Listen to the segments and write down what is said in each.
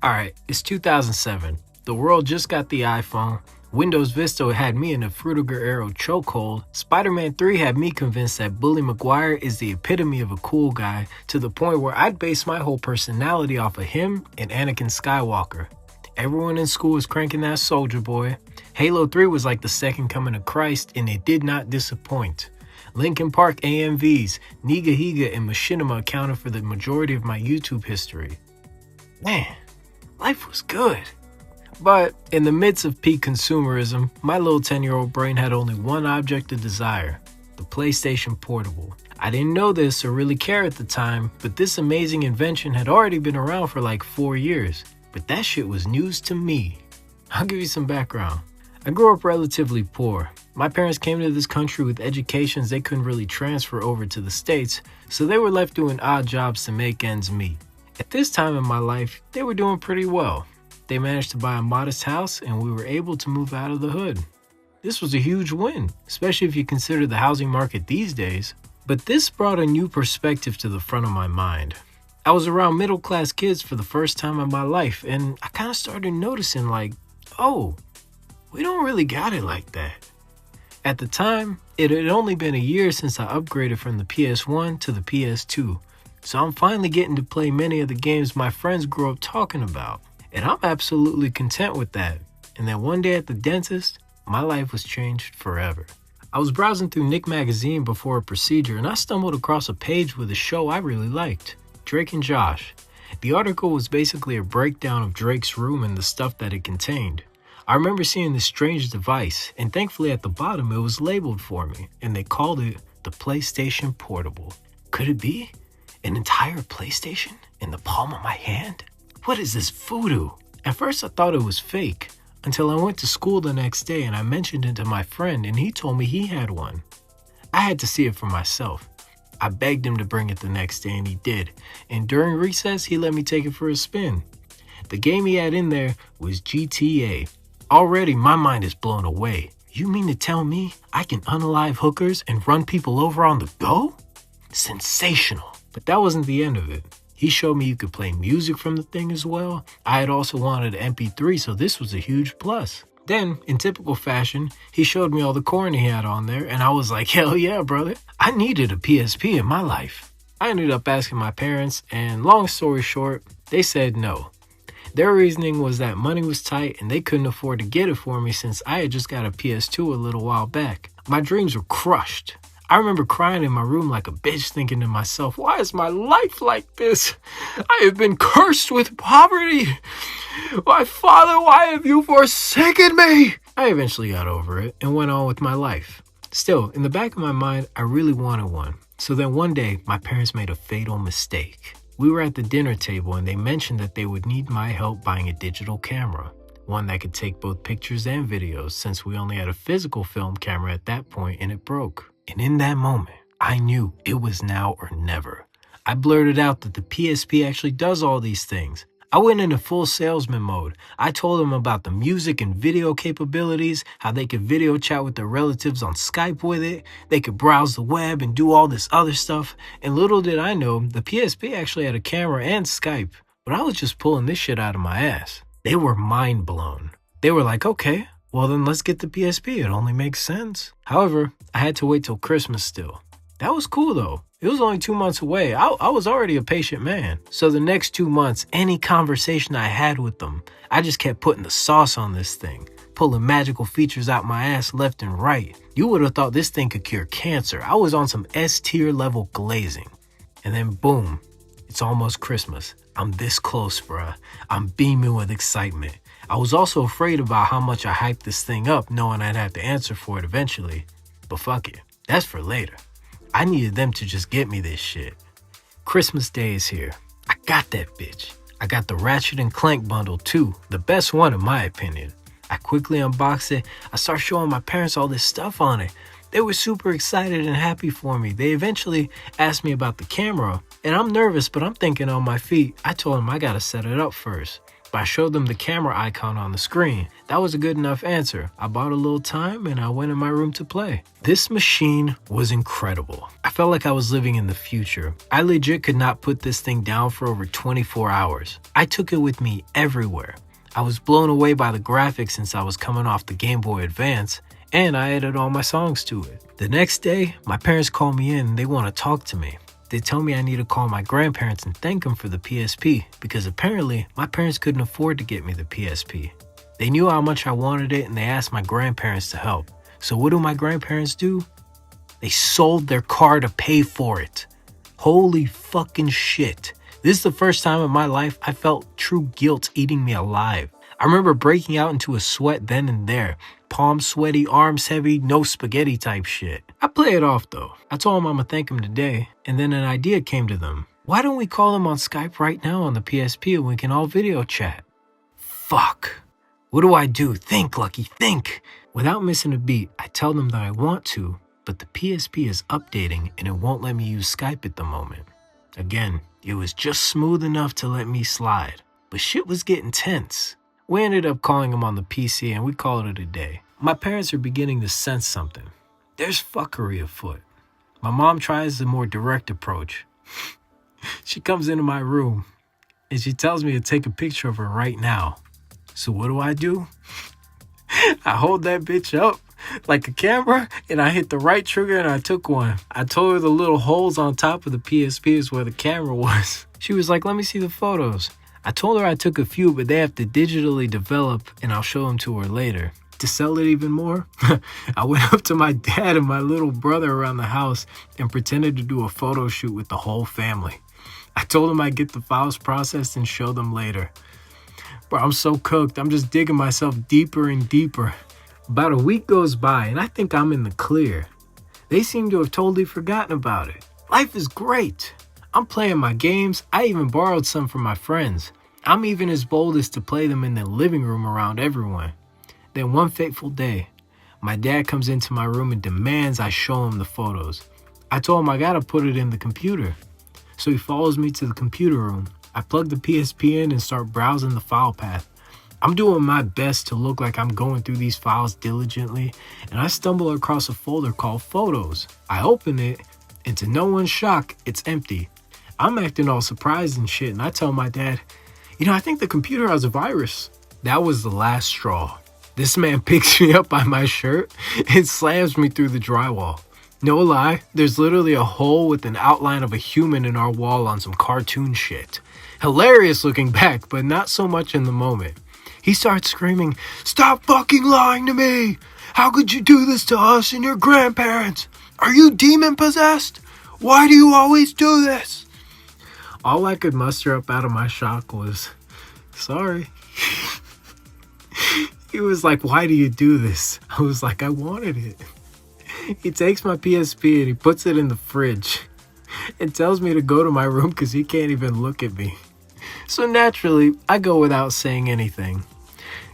Alright, it's 2007. The world just got the iPhone. Windows Vista had me in a Frutiger Arrow chokehold. Spider-Man 3 had me convinced that Bully Maguire is the epitome of a cool guy, to the point where I'd base my whole personality off of him and Anakin Skywalker. Everyone in school was cranking that Soldier Boy. Halo 3 was like the second coming of Christ, and it did not disappoint. Linkin Park AMVs, Niga Higa, and Machinima accounted for the majority of my YouTube history. Man, life was good. But in the midst of peak consumerism, my little 10-year-old brain had only one object of desire: the PlayStation Portable. I didn't know this or really care at the time, but this amazing invention had already been around for like 4 years. But that shit was news to me. I'll give you some background. I grew up relatively poor. My parents came to this country with educations they couldn't really transfer over to the States, so they were left doing odd jobs to make ends meet. At this time in my life, they were doing pretty well. They managed to buy a modest house, and we were able to move out of the hood. This was a huge win, especially if you consider the housing market these days. But this brought a new perspective to the front of my mind. I was around middle-class kids for the first time in my life, and I kind of started noticing like, oh, we don't really got it like that. At the time, it had only been a year since I upgraded from the PS1 to the PS2, so I'm finally getting to play many of the games my friends grew up talking about. And I'm absolutely content with that. And then one day at the dentist, my life was changed forever. I was browsing through Nick magazine before a procedure, and I stumbled across a page with a show I really liked, Drake and Josh. The article was basically a breakdown of Drake's room and the stuff that it contained. I remember seeing this strange device, and thankfully at the bottom it was labeled for me, and they called it the PlayStation Portable. Could it be an entire PlayStation in the palm of my hand? What is this voodoo? At first I thought it was fake, until I went to school the next day and I mentioned it to my friend and he told me he had one. I had to see it for myself. I begged him to bring it the next day and he did, and during recess he let me take it for a spin. The game he had in there was GTA. Already my mind is blown away. You mean to tell me I can unalive hookers and run people over on the go? Sensational. But that wasn't the end of it. He showed me you could play music from the thing as well. I had also wanted an MP3, so this was a huge plus. Then, in typical fashion, he showed me all the corn he had on there, and I was like, hell yeah, brother. I needed a PSP in my life. I ended up asking my parents, and long story short, they said no. Their reasoning was that money was tight and they couldn't afford to get it for me since I had just got a PS2 a little while back. My dreams were crushed. I remember crying in my room like a bitch, thinking to myself, why is my life like this? I have been cursed with poverty. My father, why have you forsaken me? I eventually got over it and went on with my life. Still, in the back of my mind, I really wanted one. So then one day, my parents made a fatal mistake. We were at the dinner table and they mentioned that they would need my help buying a digital camera, one that could take both pictures and videos since we only had a physical film camera at that point and it broke. And in that moment, I knew it was now or never. I blurted out that the PSP actually does all these things. I went into full salesman mode. I told them about the music and video capabilities, how they could video chat with their relatives on Skype with it, they could browse the web and do all this other stuff. And little did I know, the PSP actually had a camera and Skype, but I was just pulling this shit out of my ass. They were mind blown. They were like, okay, well then let's get the PSP, it only makes sense. However, I had to wait till Christmas still. That was cool though. It was only 2 months away. I was already a patient man. So the next 2 months, any conversation I had with them, I just kept putting the sauce on this thing, pulling magical features out my ass left and right. You would have thought this thing could cure cancer. I was on some S-tier level glazing. And then boom, it's almost Christmas. I'm this close, bruh. I'm beaming with excitement. I was also afraid about how much I hyped this thing up, knowing I'd have to answer for it eventually. But fuck it, that's for later. I needed them to just get me this shit. Christmas Day is here. I got that bitch. I got the Ratchet and Clank bundle too, the best one in my opinion. I quickly unboxed it. I start showing my parents all this stuff on it. They were super excited and happy for me. They eventually asked me about the camera, and I'm nervous, but I'm thinking on my feet. I told them I gotta set it up first. but I showed them the camera icon on the screen. That was a good enough answer. I bought a little time and I went in my room to play. This machine was incredible. I felt like I was living in the future. I legit could not put this thing down for over 24 hours. I took it with me everywhere. I was blown away by the graphics since I was coming off the Game Boy Advance, and I added all my songs to it. The next day, my parents called me in and they want to talk to me. They tell me I need to call my grandparents and thank them for the PSP because apparently my parents couldn't afford to get me the PSP. They knew how much I wanted it and they asked my grandparents to help. So what do my grandparents do? They sold their car to pay for it. Holy fucking shit. This is the first time in my life I felt true guilt eating me alive. I remember breaking out into a sweat then and there. Palms sweaty, arms heavy, no spaghetti type shit. I play it off though. I told them I'ma thank them today, and then an idea came to them. Why don't we call them on Skype right now on the PSP and we can all video chat? Fuck. What do I do? Think, Lucky, think. Without missing a beat, I tell them that I want to, but the PSP is updating and it won't let me use Skype at the moment. Again, it was just smooth enough to let me slide, but shit was getting tense. We ended up calling him on the PC and we called it a day. My parents are beginning to sense something. There's fuckery afoot. My mom tries a more direct approach. She comes into my room and she tells me to take a picture of her right now. So what do? I hold that bitch up like a camera and I hit the right trigger and I took one. I told her the little holes on top of the PSP is where the camera was. She was like, let me see the photos. I told her I took a few, but they have to digitally develop and I'll show them to her later. To sell it even more, I went up to my dad and my little brother around the house and pretended to do a photo shoot with the whole family. I told them I'd get the files processed and show them later. Bro, I'm so cooked. I'm just digging myself deeper and deeper. About a week goes by and I think I'm in the clear. They seem to have totally forgotten about it. Life is great. I'm playing my games. I even borrowed some from my friends. I'm even as bold as to play them in the living room around everyone. Then one fateful day, my dad comes into my room and demands I show him the photos. I told him I gotta put it in the computer. So he follows me to the computer room. I plug the PSP in and start browsing the file path. I'm doing my best to look like I'm going through these files diligently, and I stumble across a folder called Photos. I open it, and to no one's shock, it's empty. I'm acting all surprised and shit, and I tell my dad, I think the computer has a virus. That was the last straw. This man picks me up by my shirt and slams me through the drywall. No lie, there's literally a hole with an outline of a human in our wall on some cartoon shit. Hilarious looking back, but not so much in the moment. He starts screaming, "Stop fucking lying to me! How could you do this to us and your grandparents? Are you demon possessed? Why do you always do this?" All I could muster up out of my shock was, "Sorry." He was like, "Why do you do this?" I was like, "I wanted it." He takes my PSP and he puts it in the fridge and tells me to go to my room because he can't even look at me. So naturally, I go without saying anything.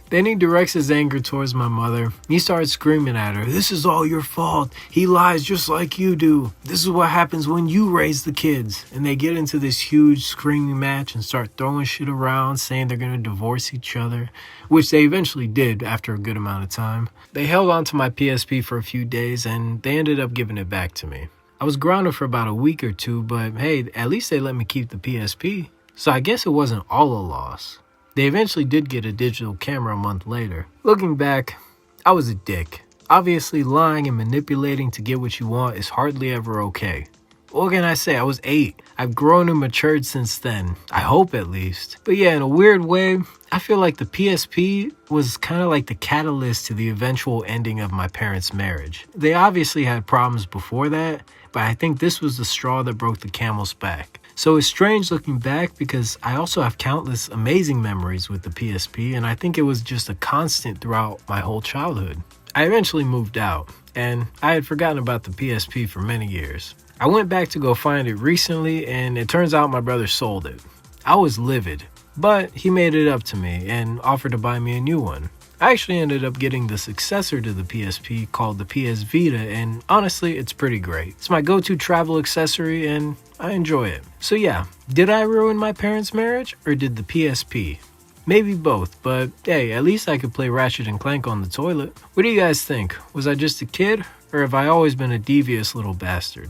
Then he directs his anger towards my mother. He starts screaming at her, "This is all your fault. He lies just like you do. This is what happens when you raise the kids." And they get into this huge screaming match and start throwing shit around, saying they're going to divorce each other, which they eventually did after a good amount of time. They held on to my PSP for a few days and they ended up giving it back to me. I was grounded for about a week or two, but hey, at least they let me keep the PSP. So I guess it wasn't all a loss. They eventually did get a digital camera a month later. Looking back, I was a dick. Obviously, lying and manipulating to get what you want is hardly ever okay. What can I say? I was 8. I've grown and matured since then. I hope at least. But yeah, in a weird way, I feel like the PSP was kind of like the catalyst to the eventual ending of my parents' marriage. They obviously had problems before that, but I think this was the straw that broke the camel's back. So it's strange looking back because I also have countless amazing memories with the PSP, and I think it was just a constant throughout my whole childhood. I eventually moved out, and I had forgotten about the PSP for many years. I went back to go find it recently, and it turns out my brother sold it. I was livid, but he made it up to me and offered to buy me a new one. I actually ended up getting the successor to the PSP called the PS Vita, and honestly, it's pretty great. It's my go-to travel accessory, and I enjoy it. So yeah, did I ruin my parents' marriage, or did the PSP? Maybe both, but hey, at least I could play Ratchet and Clank on the toilet. What do you guys think? Was I just a kid, or have I always been a devious little bastard?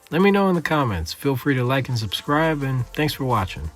Let me know in the comments. Feel free to like and subscribe, and thanks for watching.